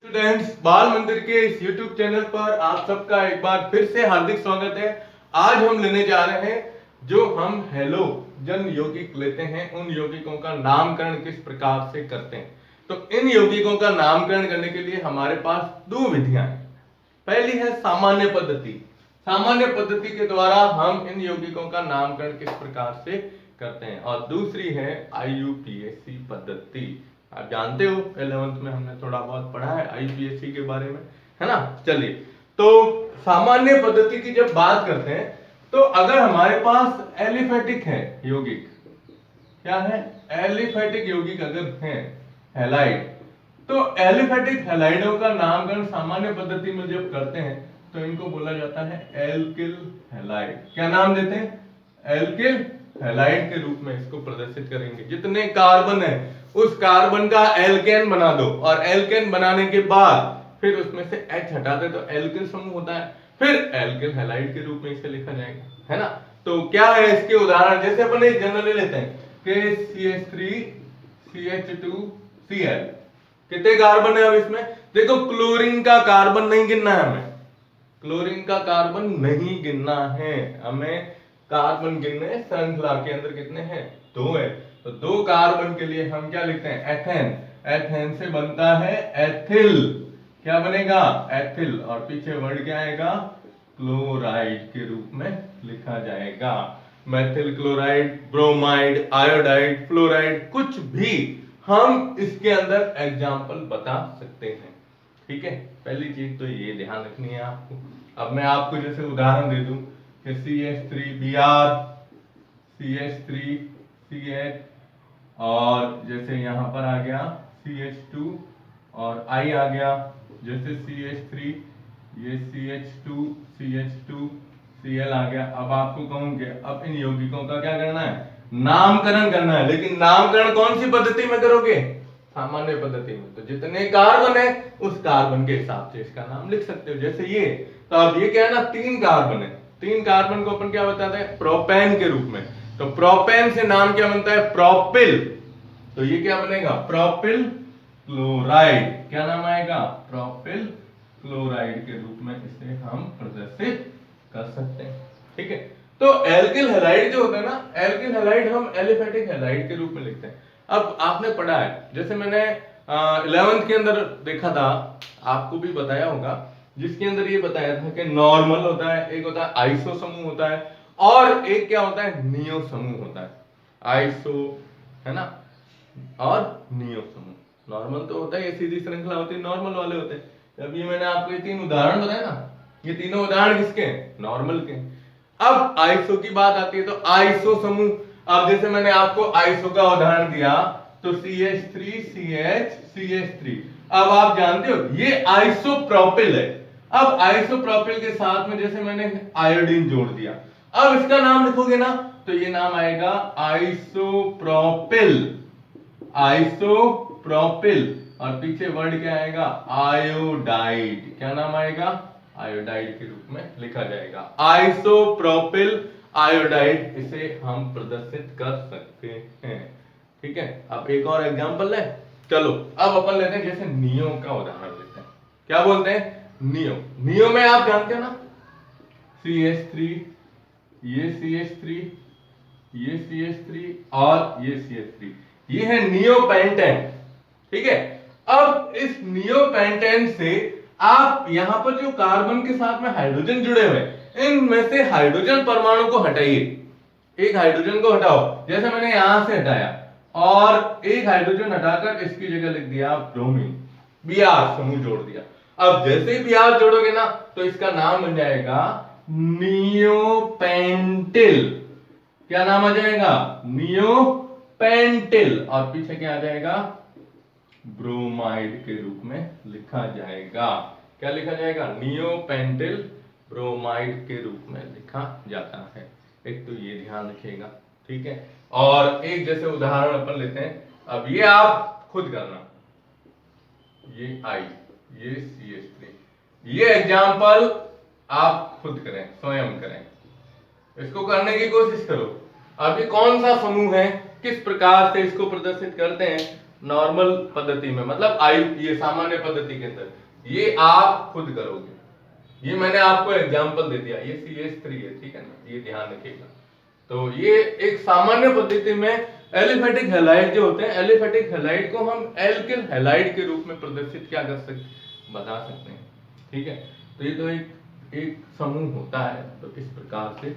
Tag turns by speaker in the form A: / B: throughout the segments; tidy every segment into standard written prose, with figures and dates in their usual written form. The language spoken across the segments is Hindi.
A: स्टूडेंट्स, बाल मंदिर के इस YouTube चैनल पर आप सबका एक बार फिर से हार्दिक स्वागत है। आज हम लेने जा रहे हैं जो हम हेलो जन यौगिक लेते हैं उन यौगिकों का नामकरण किस प्रकार से करते हैं। तो इन यौगिकों का नामकरण करने के लिए हमारे पास दो विधियां हैं। पहली है सामान्य पद्धति। सामान्य पद्धति के द्वारा हम इन यौगिकों का नामकरण किस प्रकार से करते हैं, और दूसरी है IUPAC पद्धति। आप जानते हो 11th में हमने थोड़ा बहुत पढ़ा है IUPAC के बारे में, है ना। चलिए, तो सामान्य पद्धति की जब बात करते हैं तो अगर हमारे पास एलिफेटिक है यौगिक, क्या है, एलिफेटिक यौगिक अगर है हैलाइड, तो एलिफेटिक हैलाइडों का नामकरण सामान्य पद्धति में जब करते हैं तो इनको बोला जाता है एल्किल हैलाइड। क्या नाम देते हैं? एल्किल हैलाइड के रूप में इसको प्रदर्शित करेंगे। जितने कार्बन है उस कार्बन का एल्केन बना दो, और एल्केन बनाने के बाद फिर उसमें से H हटा दे तो एल्किल समूह होता है, फिर एल्किल हैलाइड के रूप में इसे लिखा जाएगा, है ना। तो क्या है इसके उदाहरण, जैसे अपन एक जनरली लेते हैं कि CH3 CH2 Cl। कितने कार्बन है अब इसमें? देखो, क्लोरीन का कार्बन नहीं गिनना है हमें, क्लोरीन का कार्बन नहीं गिनना है हमें, कार्बन गिनने श्रृंखला के अंदर कितने हैं? दो है। तो दो कार्बन के लिए हम क्या लिखते हैं? एथेन। एथेन से बनता है एथिल। क्या बनेगा? एथिल। और पीछे वर्ड क्या आएगा? क्लोराइड के रूप में लिखा जाएगा। Methyl chloride, bromide, iodide, fluoride, कुछ भी हम इसके अंदर एग्जाम्पल बता सकते हैं। ठीक है, पहली चीज तो ये ध्यान रखनी है आपको। अब मैं आपको जैसे उदाहरण दे दूं कि CH3Br, CH3CH, और जैसे यहां पर आ गया CH2 और I आ गया, जैसे CH3, ये CH2CH2Cl आ गया। अब आपको कहूं कि अब इन यौगिकों का क्या करना है? नामकरण करना है। लेकिन नामकरण कौन सी पद्धति में करोगे? सामान्य पद्धति में। तो जितने कार्बन है उस कार्बन के हिसाब से इसका नाम लिख सकते हो। जैसे ये, तो अब ये क्या है ना, 3 कार्बन है, 3 कार्बन को अपन क्या बताते हैं? प्रोपेन के रूप में। तो प्रोपेन से नाम क्या बनता है? प्रोपिल। तो ये क्या बनेगा? Propyl chloride. क्या नाम आएगा? प्रोपिल क्लोराइड के रूप में इसे हम प्रदर्शित कर सकते हैं। ठीक है, तो एल्किल हैलाइड जो होता है ना, एल्किल हैलाइड हम एलिफेटिक हैलाइड के रूप में लिखते हैं। अब आपने पढ़ा है, जैसे मैंने 11th के अंदर देखा था, आपको भी बताया होगा, जिसके अंदर ये बताया था कि नॉर्मल होता है, एक होता है आइसो समूह होता है, और एक क्या होता है? नियो समूह होता है। आइसो, है ना, और नियो समूह। नॉर्मल तो होता है, ये सीधी श्रृंखला होती है, नॉर्मल वाले होते हैं। अभी मैंने आपको ये 3 उदाहरण बताए ना, ये तीनों उदाहरण किसके हैं? नॉर्मल के। अब आइसो की बात आती है तो आइसो समूह, अब जैसे मैंने आपको आइसो का उदाहरण दिया तो CH3CH CH3। अब आप जानते हो ये आइसोप्रोपिल है। अब आइसोप्रोपिल के साथ में जैसे मैंने आयोडीन जोड़ दिया, अब इसका नाम लिखोगे ना तो ये नाम आएगा आइसोप्रोपिल। आइसोप्रोपिल, और पीछे वर्ड क्या आएगा? आयोडाइड। क्या नाम आएगा? आयोडाइड के रूप में लिखा जाएगा। आइसोप्रोपिल आयोडाइड, इसे हम प्रदर्शित कर सकते हैं। ठीक है, अब एक और एग्जांपल ले। चलो, अब अपन लेते हैं जैसे नियो का उदाहरण लेते हैं। क्या बोलते हैं? नियो। नियो में आप जानते हो ना, CH3, ये CH3, ये CH3 और ये CH3, ये है नियोपेंटेन। ठीक है, अब इस नियोपेंटेन से आप यहां पर जो कार्बन के साथ में हाइड्रोजन जुड़े हुए हैं, इनमें से हाइड्रोजन परमाणु को हटाइए। एक हाइड्रोजन को हटाओ, जैसे मैंने यहां से हटाया, और एक हाइड्रोजन हटाकर इसकी जगह लिख दिया ब्रोमीन, Br समूह जोड़ दिया। अब जैसे ही Br जोड़ोगे ना तो इसका नाम बन जाएगा नियोपेंटिल। क्या नाम आ जाएगा? नियोपेंटिल, और पीछे क्या आ जाएगा? ब्रोमाइड के रूप में लिखा जाएगा। क्या लिखा जाएगा? नियोपेंटिल ब्रोमाइड के रूप में लिखा जाता है। एक तो ये ध्यान रखिएगा। ठीक है, और एक जैसे उदाहरण अपन लेते हैं, अब ये आप खुद करना, ये I, ये CH3, ये एग्जाम्पल आप खुद करें, स्वयं करें, इसको करने की कोशिश करो। अभी कौन सा समूह है, किस प्रकार से इसको प्रदर्शित करते हैं, नॉर्मल पद्धति में, मतलब आयु ये सामान्य पद्धति के अंदर, ये आप खुद करोगे। ये मैंने आपको एग्जांपल दे दिया, ये CH3 है, ठीक है ना, ये ध्यान रखिएगा। तो ये एक सामान्य पद्धति में एलिफेटिक हैलाइड जो होते हैं, एलिफेटिक हैलाइड को हम एल्किल हैलाइड के रूप में प्रदर्शित क्या कर सकते, बता सकते हैं, ठीक है। तो ये तो एक समूह होता है, तो इस प्रकार से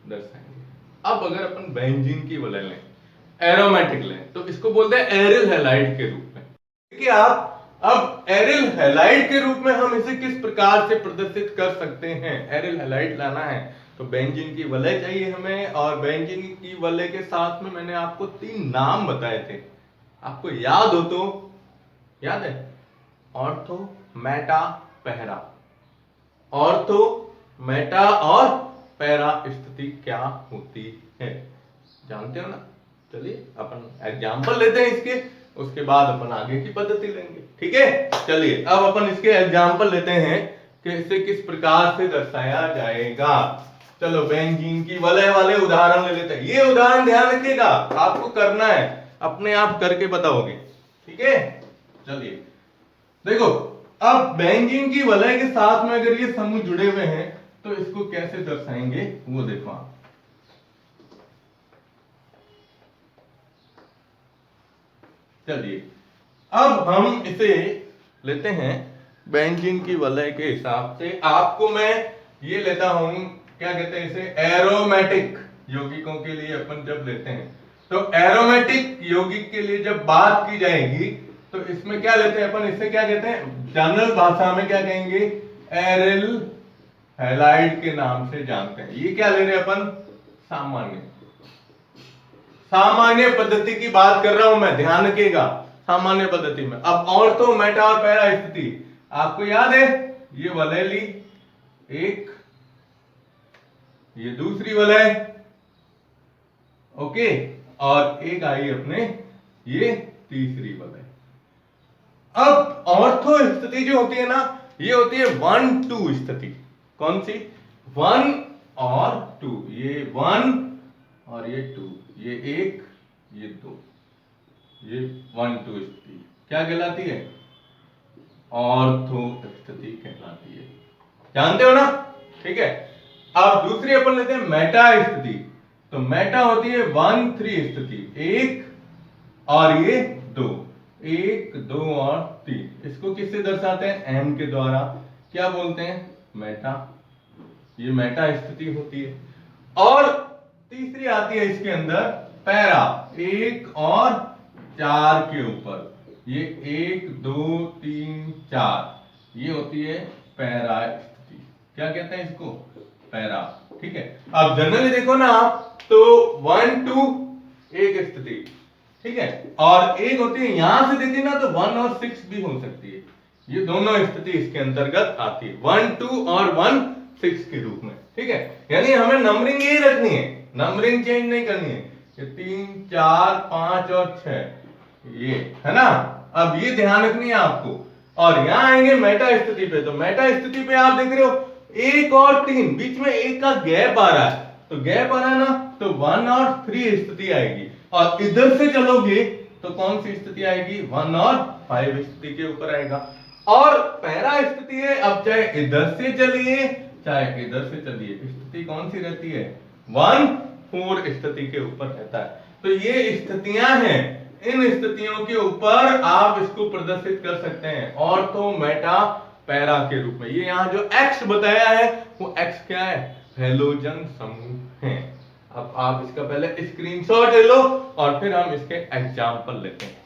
A: दर्शाएंगे। अब अगर अपन बेंजीन की वलय लें, एरोमेटिक लें, तो इसको बोलते हैं एरिल हैलाइड के रूप में। देखिए आप, अब एरिल हैलाइड के रूप में हम इसे किस प्रकार से प्रदर्शित कर सकते हैं। एरिल हैलाइड लाना है तो बेंजीन की वलय चाहिए हमें, और बेंजीन की वलय के साथ में मैंने आपको 3 नाम बताए थे, आपको याद हो तो, याद है, ortho, Meta, para. Ortho, Meta और पैरा स्थिति क्या होती है, जानते हो ना। चलिए अपन एग्जाम्पल लेते हैं इसके, उसके बाद अपन आगे की पद्धति लेंगे, ठीक है। चलिए अब अपन इसके एग्जाम्पल लेते हैं कि इसे किस प्रकार से दर्शाया जाएगा। चलो बेंजीन की वलय वाले उदाहरण ले लेते हैं। ये उदाहरण ध्यान रखिएगा, आपको करना है, अपने आप करके बताओगे, ठीक है। चलिए देखो, अब बेंजीन की वलय के साथ में अगर ये समूह जुड़े हुए हैं तो इसको कैसे दर्शाएंगे वो देखो आप। चलिए अब हम इसे लेते हैं बेंजीन की वलय के हिसाब से। आपको मैं ये लेता हूं, क्या कहते हैं इसे, एरोमेटिक यौगिकों के लिए अपन जब लेते हैं, तो एरोमेटिक यौगिक के लिए जब बात की जाएगी तो इसमें क्या लेते हैं अपन, इसे क्या कहते हैं, जनरल भाषा में क्या कहेंगे, एरिल हैलाइड के नाम से जानते हैं। ये क्या ले रहे हैं अपन, सामान्य, सामान्य पद्धति की बात कर रहा हूं मैं, ध्यान रखिएगा, सामान्य पद्धति में। अब ऑर्थो, मेटा और पैरा स्थिति आपको याद है, ये वलय ली एक, ये दूसरी वलय, ओके, और एक आई अपने ये तीसरी वलय। अब ऑर्थो स्थिति जो होती है ना, ये होती है 1-2 स्थिति। कौन सी, 1 और 2, ये 1 और ये 2, ये 1 ये 2, ये 1-2 स्थिति क्या कहलाती है, ऑर्थो स्थिति कहलाती है, जानते हो ना, ठीक है। अब दूसरी अपन लेते हैं मेटा स्थिति। तो मेटा होती है 1-3 स्थिति, 1 और ये 2, 1 2 और 3। इसको किससे दर्शाते हैं, m के द्वारा, क्या बोलते हैं, मेटा। ये मेटा स्थिति होती है। और तीसरी आती है इसके अंदर पैरा, 1 और 4 के ऊपर, ये 1 2 3 4, ये होती है पैरा स्थिति। क्या कहते हैं इसको, पैरा, ठीक है। अब जनरली देखो ना आप, तो 1-2 एक स्थिति, ठीक है, और एक होती है, यहां से देखिए ना तो 1 और 6 भी हो सकती है, ये दोनों स्थिति इसके अंतर्गत आती है, 1-2 और 1-6 के रूप में, ठीक है। यानी हमें नंबरिंग यही रखनी है, नंबरिंग चेंज नहीं करनी है, ये 3 4 5 और 6, ये है ना। अब ये ध्यान रखनी है आपको। और यहां आएंगे मेटा स्थिति पे, तो मेटा स्थिति पे आप देख रहे हो 1 और 3, बीच में 1 का गैप आ रहा है, तो गैप आ रहा है ना, तो 1 और 3 स्थिति आएगी। और इधर से चलोगे तो कौन सी स्थिति आएगी, 1 और 5 स्थिति के ऊपर आएगा। और पैरा स्थिति है, अब चाहे इधर से चलिए चाहे इधर से चलिए, स्थिति कौन सी रहती है, 1-4 स्थिति के ऊपर रहता है। तो ये स्थितियां हैं, इन स्थितियों के ऊपर आप इसको प्रदर्शित कर सकते हैं ऑर्थो, मेटा, पैरा के रूप में। ये यहाँ जो एक्स बताया है वो एक्स क्या है, हैलोजन समूह है। अब आप इसका पहले स्क्रीनशॉट ले लो और फिर हम इसके एग्जाम्पल लेते हैं।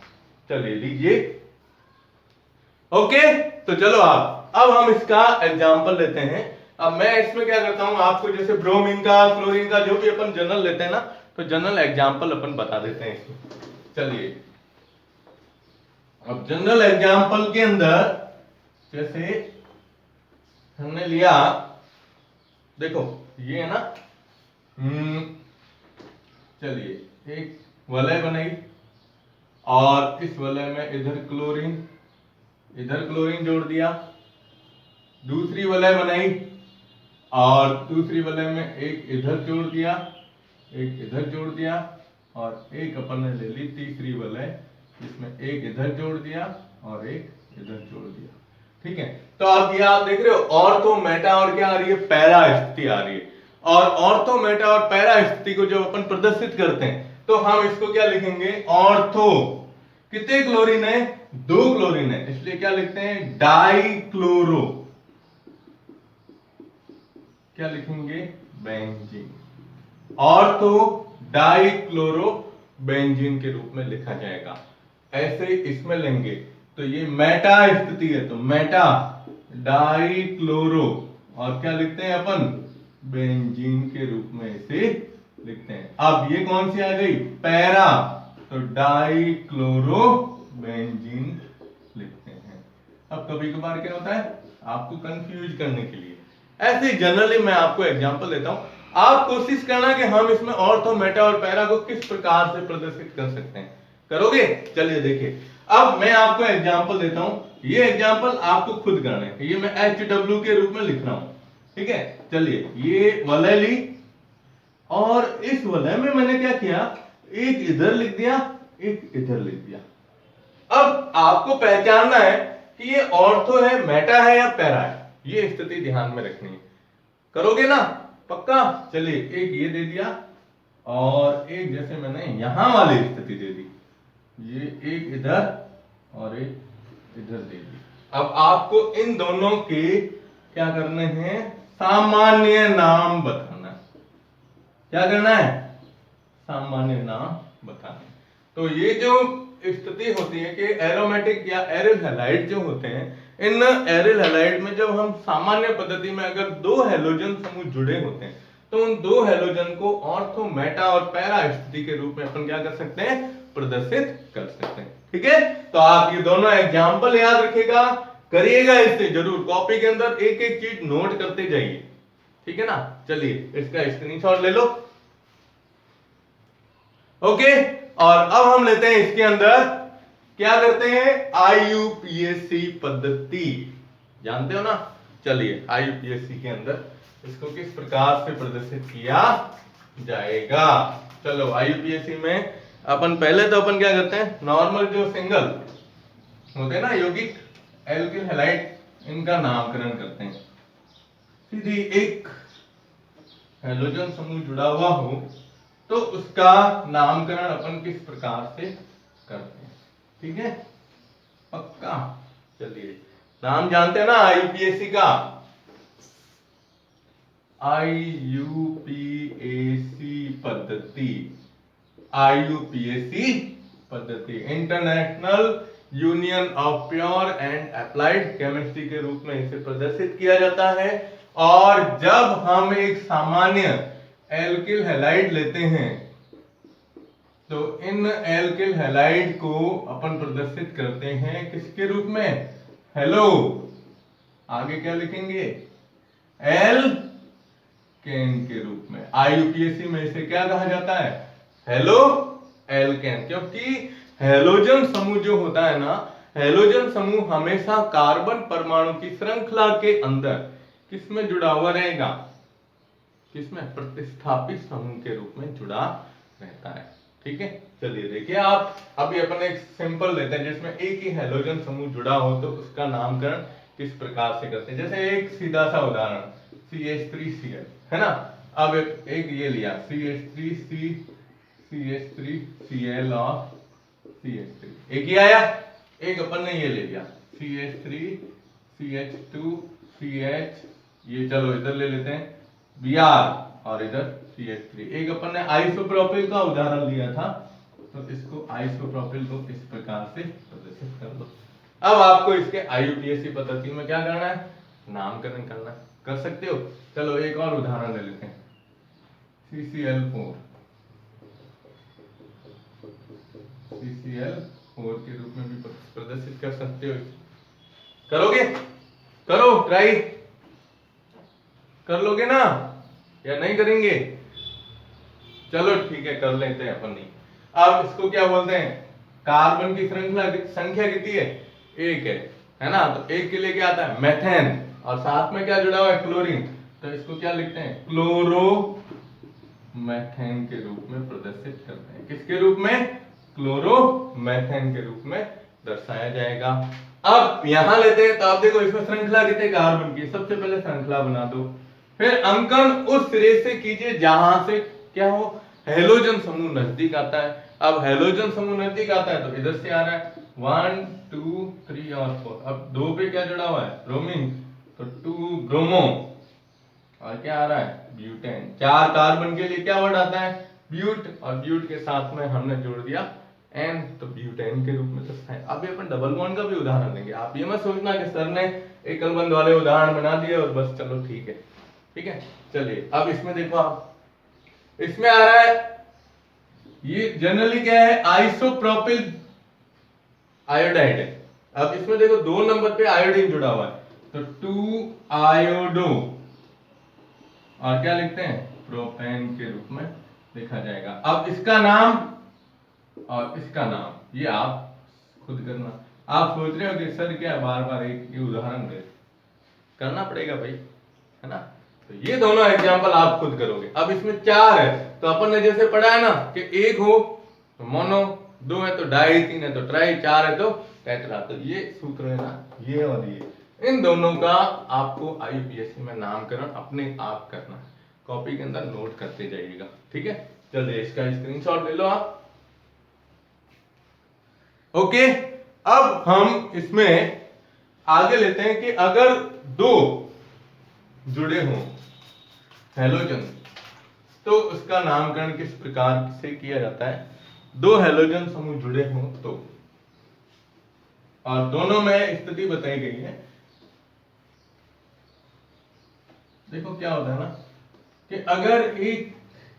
A: चलिए लीजिए, ओके। तो चलो आप, अब हम इसका एग्जाम्पल लेते हैं। अब मैं इसमें क्या करता हूं, आपको जैसे ब्रोमीन का, क्लोरीन का, जो भी अपन जनरल लेते हैं ना, तो जनरल एग्जाम्पल अपन बता देते हैं इसमें। चलिए अब जनरल एग्जाम्पल के अंदर जैसे हमने लिया, देखो ये है ना, चलिए एक वलय बनाई और इस वलय में इधर क्लोरीन जोड़ दिया, दूसरी वलय बनाई और दूसरी वलय में एक इधर जोड़ दिया, एक इधर जोड़ दिया, और एक अपन ने ले ली तीसरी वलय इसमें एक इधर जोड़ दिया और एक इधर जोड़ दिया, ठीक है। तो अब ये आप देख रहे हो ऑर्थो मेटा और क्या आ रही है, पैरा स्थिति आ रही है। और ऑर्थो मेटा और पैरा स्थिति को जब अपन प्रदर्शित करते हैं तो हम इसको क्या लिखेंगे, ऑर्थो कितने क्लोरीन है, 2 क्लोरीन है, इसलिए क्या लिखते हैं, डाइक्लोरो, क्या लिखेंगे, बेंजीन। ऑर्थो डाइक्लोरो बेंजीन के रूप में लिखा जाएगा। ऐसे इसमें लेंगे तो ये मेटा स्थिति है तो मेटा डाइक्लोरो और क्या लिखते हैं अपन, बेंजीन के रूप में इसे लिखते हैं। अब ये कौन सी आ गई, पैरा, तो डाइक्लोरो बेंजीन लिखते हैं। अब कभी कभार क्या होता है आपको कंफ्यूज करने के लिए ऐसे जनरली मैं आपको एग्जांपल देता हूं, आप कोशिश करना कि हम इसमें ऑर्थो मेटा और पैरा को किस प्रकार से प्रदर्शित कर सकते हैं, करोगे। चलिए देखिए, अब मैं आपको एग्जांपल देता हूं, ये एग्जांपल आपको खुद करना है, ये मैं HW के रूप में लिख रहा हूं, ठीक है। चलिए ये वलय ली और इस वलय में मैंने क्या किया, एक इधर लिख दिया एक इधर लिख दिया। अब आपको पहचानना है कि ये ऑर्थो है, मेटा है या पैरा है, ये स्थिति ध्यान में रखनी है, करोगे ना पक्का। चलिए एक ये दे दिया और एक जैसे मैंने यहां वाली स्थिति दे दी, ये एक इधर और एक इधर दे दी। अब आपको इन दोनों के क्या करने हैं, सामान्य नाम बताना है। क्या करना है, सामान्य नाम बताना। तो ये जो स्थिति होती है कि एरोमेटिक या एरिल हैलाइड जो होते हैं, इन एरिल हैलाइड में जब हम सामान्य पद्धति में अगर 2 हैलोजन समूह जुड़े होते हैं तो उन 2 हैलोजन को ऑर्थो मेटा और पैरा स्थिति के रूप में अपन क्या कर सकते हैं, प्रदर्शित कर सकते हैं, ठीक है। तो आप ये दोनों एग्जाम्पल याद रखिएगा, करिएगा इससे जरूर, कॉपी के अंदर एक एक चीज नोट करते जाइए, ठीक है ना। चलिए इसका स्क्रीनशॉट ले लो, ओके। और अब हम लेते हैं इसके अंदर क्या करते हैं, IUPAC पद्धति, जानते हो ना। चलिए IUPAC के अंदर इसको किस प्रकार से प्रदर्शित किया जाएगा। चलो IUPAC में अपन पहले तो अपन क्या करते हैं, नॉर्मल जो सिंगल होते हैं ना यौगिक एल्किल हैलाइड, इनका नामकरण करते हैं। सीधी एक हैलोजन समूह जुड़ा हुआ हो तो उसका नामकरण अपन किस प्रकार से करते हैं, ठीक है पक्का। चलिए नाम जानते हैं ना IUPAC का, IUPAC पद्धति, IUPAC पद्धति international union of pure and applied chemistry के रूप में इसे प्रदर्शित किया जाता है। और जब हम एक सामान्य एल्किल हैलाइड लेते हैं तो इन एल्किल हैलाइड को अपन प्रदर्शित करते हैं किसके रूप में, हेलो, आगे क्या लिखेंगे, एल्केन के रूप में। IUPAC में इसे क्या कहा जाता है, हेलो एल्केन, क्योंकि हैलोजन समूह जो होता है ना, हैलोजन समूह हमेशा कार्बन परमाणु की श्रृंखला के अंदर किसमें जुड़ा हुआ रहेगा, किसमें, प्रतिस्थापित समूह के रूप में जुड़ा रहता है, ठीक है। चलिए देखिए आप, अभी अपन एक सिंपल लेते हैं जिसमें एक ही हैलोजन समूह जुड़ा हो तो उसका नामकरण किस प्रकार से करते हैं। जैसे एक सीधा सा उदाहरण CH3Cl है ना। अब एक ये लिया CH3CCH3Cl और CH3, एक ही आया। एक अपन ने ये ले लिया CH3CH2CH, ये चलो इधर ले लेते हैं Br और इधर CH3। एक अपन ने आइसोप्रोपिल का उदाहरण लिया था तो इसको आइसोप्रोपिल को इस प्रकार से प्रदर्शित कर लो। अब आपको इसके IUPAC पद्धति में क्या करना है, नामकरण करना है, कर सकते हो। चलो एक और उदाहरण ले लेते हैं CCl4 के रूप में भी प्रदर्शित कर सकते हो। करोगे, करो ट्राई, कर लोगे ना या नहीं करेंगे, चलो ठीक है कर लेते हैं अपन नहीं। अब इसको क्या बोलते हैं, कार्बन की श्रृंखला संख्या कितनी है, एक है ना। तो एक के लिए क्या आता है, मेथेन, और साथ में क्या जुड़ा हुआ है, क्लोरीन, तो इसको क्या लिखते हैं, क्लोरो मेथेन के रूप में प्रदर्शित करते हैं। किसके रूप में, क्लोरोमेथेन के रूप में दर्शाया जाएगा। अब यहां लेते हैं तो आप देखो इसमें श्रृंखला कितने कार्बन की, सबसे पहले श्रृंखला बना दो, फिर अंकन उस सिरे से कीजिए जहां से क्या हो, हेलोजन समूह नजदीक आता है। अब हेलोजन समूह नजदीक आता है तो इधर से आ रहा है 1 2 3 और 4। अब 2 पे क्या जुड़ा हुआ है, ब्रोमीन, तो 2 ब्रोमो, और क्या आ रहा है, ब्यूटेन। 4 कार्बन के लिए क्या वर्ड आता है, ब्यूट, और ब्यूट के साथ में हमने जोड़ दिया एन, तो ब्यूटेन के रूप में तो है। अब ये अपन डबल बॉन्ड का भी उदाहरण लेंगे। आप ये मत सोचना कि सर ने एकल बंद वाले उदाहरण बना दिए और बस चलो ठीक है, ठीक है। चलिए अब इसमें देखो, आप इसमें आ रहा है, ये जनरली क्या है, आइसोप्रोपिल आयोडाइड है। अब इसमें देखो 2 नंबर पे आयोडीन जुड़ा हुआ है, तो 2 आयोडो, और क्या लिखते हैं, प्रोपेन के रूप में लिखा जाएगा। अब इसका नाम और इसका नाम ये आप खुद करना। आप सोच रहे हो कि सर क्या बार बार एक ये उदाहरण दे, करना पड़ेगा भाई, है ना। तो ये दोनों एग्जांपल आप खुद करोगे। अब इसमें 4 है तो अपन ने जैसे पढ़ा है ना कि 1 हो तो मोनो, 2 है तो डाई, 3 है तो ट्राई, 4 है तो टेट्रा। तो ये सूत्र है ना, ये और ये, इन दोनों का आपको आईयूपीएससी में नामकरण अपने आप करना है, कॉपी के अंदर नोट करते जाइएगा, ठीक है। चलिए इसका स्क्रीनशॉट ले लो आप। ओके, अब हम इसमें आगे लेते हैं कि अगर 2 जुड़े हों हेलोजन, तो उसका नामकरण किस प्रकार से किया जाता है। 2 हेलोजन समूह जुड़े हों तो, और दोनों में स्थिति बताई गई है। देखो क्या होता है ना कि अगर एक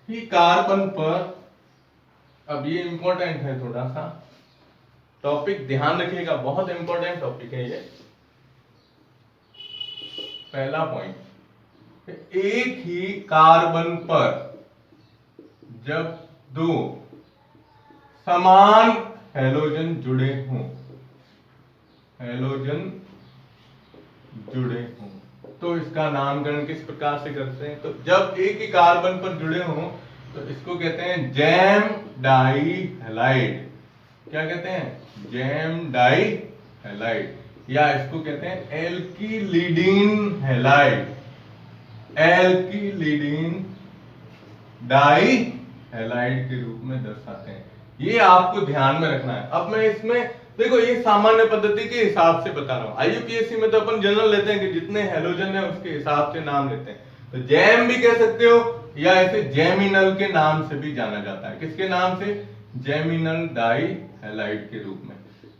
A: ही कार्बन पर, अब ये इंपॉर्टेंट है, थोड़ा सा टॉपिक ध्यान रखिएगा, बहुत इंपॉर्टेंट टॉपिक है ये। पहला पॉइंट, एक ही कार्बन पर जब 2 समान हेलोजन जुड़े हों, हेलोजन जुड़े हों, तो इसका नामकरण किस प्रकार से करते हैं। तो जब एक ही कार्बन पर जुड़े हों तो इसको कहते हैं जैम डाई हैलाइड। क्या कहते हैं, जैम डाई हैलाइड, या इसको कहते हैं एल्किलिडीन हैलाइड, एल्किलिडीन डाई हैलाइड के रूप में दर्शाते हैं। ये आपको ध्यान में रखना है। अब मैं इसमें देखो ये सामान्य पद्धति के हिसाब से बता रहा हूं। आईयूपीएससी में तो अपन जनरल लेते हैं कि जितने हेलोजन है उसके हिसाब से नाम लेते हैं। तो जैम भी कह सकते हो, या इसे जैमिनल के नाम से भी जाना जाता है। किसके नाम से, जैमिनल डाई हैलाइड के रूप में,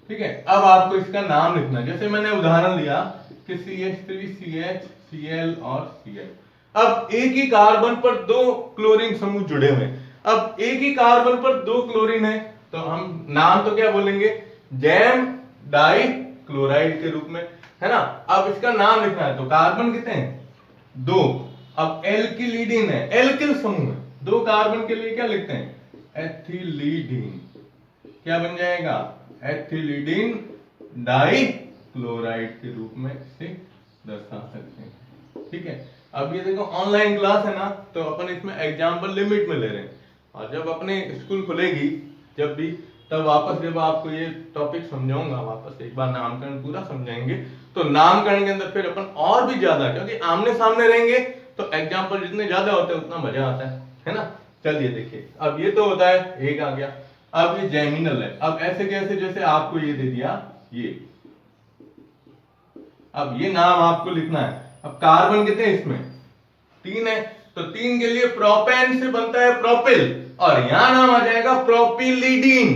A: ठीक है। अब आपको इसका नाम लिखना, जैसे मैंने उदाहरण लिया कि CH3 CH Cl और Cl। अब एक ही कार्बन पर 2 क्लोरीन समूह जुड़े हुए हैं। अब एक ही कार्बन पर 2 क्लोरीन है तो हम नाम तो क्या बोलेंगे, जैम डाई क्लोराइड के रूप में, है ना। अब इसका नाम लिखना है तो कार्बन कितने हैं, 2। अब एल्किलिडीन है, एल्किल समूह है, 2 कार्बन के लिए क्या लिखते हैं, एथिलीडीन। क्या बन जाएगा, एथिलीडीन डाई क्लोराइड के रूप में इसे दर्शा सकते हैं, ठीक है। अब ये देखो ऑनलाइन क्लास है ना, तो अपन इसमें एग्जाम्पल लिमिट में ले रहे हैं, और जब अपने स्कूल खुलेगी जब भी, तब वापस जब आपको ये टॉपिक समझाऊंगा, वापस एक बार नामकरण पूरा समझाएंगे, तो नामकरण के अंदर फिर अपन और भी ज्यादा, क्योंकि आमने सामने रहेंगे तो एग्जाम्पल जितने ज्यादा होते हैं उतना मजा आता है ना। चलिए देखिए, अब ये तो होता है, एक आ गया। अब ये जैमिनल है। अब ऐसे कैसे, जैसे आपको ये दे दिया ये, अब ये नाम आपको लिखना है। अब कार्बन कितने हैं इसमें, 3 है, तो 3 के लिए प्रोपेन से बनता है प्रोपिल, और यहां नाम आ जाएगा प्रोपिलीडीन।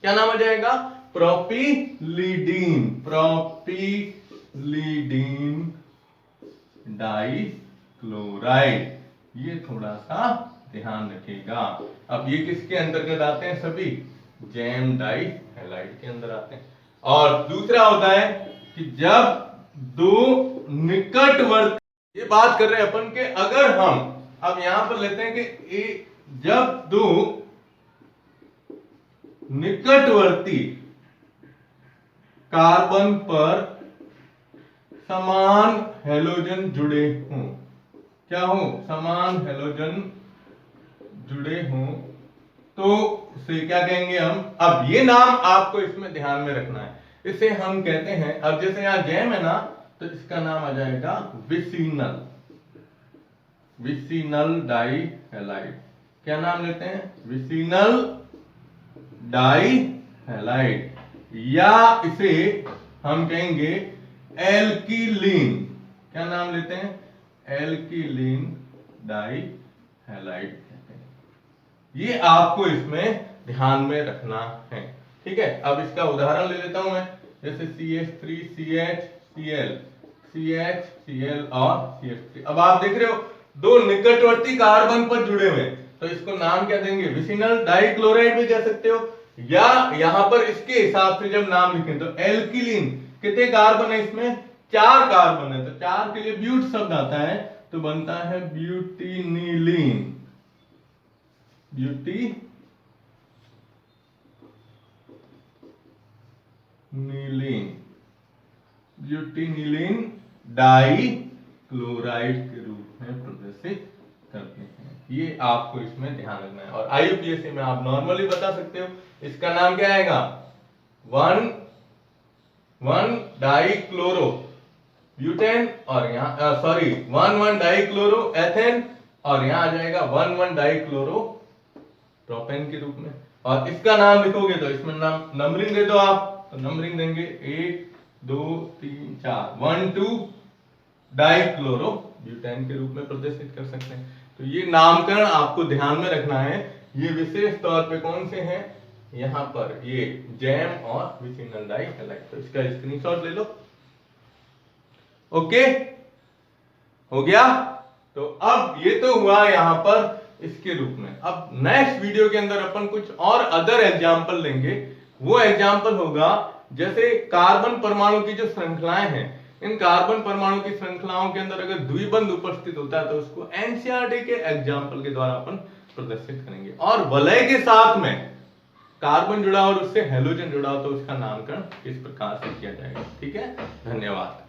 A: क्या नाम आ जाएगा, प्रोपिलीडीन, प्रोपिलीडीन डाई क्लोराइड। ये थोड़ा सा ध्यान रखिएगा। अब ये किसके अंतर्गत आते हैं, सभी जैम डाई हैलाइड के अंदर आते हैं। और दूसरा होता है कि जब 2 निकटवर्ती, ये बात कर रहे हैं अपन के, अगर हम अब यहां पर लेते हैं कि जब 2 निकटवर्ती कार्बन पर समान हेलोजन जुड़े हों, क्या हो, समान हेलोजन जुड़े हों, तो उसे क्या कहेंगे हम। अब ये नाम आपको इसमें ध्यान में रखना है, इसे हम कहते हैं, अब जैसे यहां जैम है ना, तो इसका नाम आ जाएगा विसिनल, विसिनल डाई हैलाइड। क्या नाम लेते हैं, विसिनल डाई हैलाइड, या इसे हम कहेंगे एल्किलीन। क्या नाम लेते हैं, एल्किलीन डाई हैलाइड कहते हैं। ये आपको इसमें ध्यान में रखना है, ठीक है। अब इसका उदाहरण ले लेता हूं मैं, जैसे CH3CHCl, CHCl और CH3। अब आप देख रहे हो दो निकटवर्ती कार्बन पर जुड़े हुए, तो इसको नाम क्या देंगे, विसिनल डाइक्लोराइड भी कह सकते हो, या यहां पर इसके हिसाब से जब नाम लिखें तो एल्किलीन। कितने कार्बन है इसमें, 4 कार्बन है, तो 4 के लिए ब्यूट शब्द आता है, तो बनता है ब्यूटिनिलीन, ब्यूटिनिलीन डाई क्लोराइड के रूप में प्रदर्शित करते हैं। ये आपको इसमें ध्यान रखना है। और IUPAC में आप नॉर्मली बता सकते हो, इसका नाम क्या आएगा, 1,1 डाइक्लोरो ब्यूटेन, और यहाँ सॉरी 1,1 डाइक्लोरो एथेन, और यहाँ आ जाएगा 1,1 डाइक्लोरो प्रोपेन के रूप में। और इसका नाम लिखोगे तो इसमें नाम नंबरिंग दे दो आप, तो नंबरिंग देंगे 1 2 3 4, 1 2 डाइक्लोरो ब्यूटेन के रूप में प्रदर्शित कर सकते हैं। तो ये नामकरण आपको ध्यान में रखना है। ये विशेष तौर पे कौन से हैं, यहां पर ये जैम और विसिनल डाई हैलाइड, तो इसका स्क्रीनशॉट ले लो। ओके, हो गया। तो अब ये तो हुआ यहां पर इसके रूप में। अब नेक्स्ट वीडियो के अंदर अपन कुछ और अदर एग्जाम्पल लेंगे। वो एग्जाम्पल होगा जैसे कार्बन परमाणु की जो श्रृंखलाएं हैं, इन कार्बन परमाणु की श्रृंखलाओं के अंदर अगर द्विबंध उपस्थित होता है तो उसको एनसीईआरटी के एग्जाम्पल के द्वारा अपन प्रदर्शित करेंगे। और वलय के साथ में कार्बन जुड़ा और उससे हेलोजन जुड़ा हो तो उसका नामकरण इस प्रकार से किया जाएगा। ठीक है, धन्यवाद।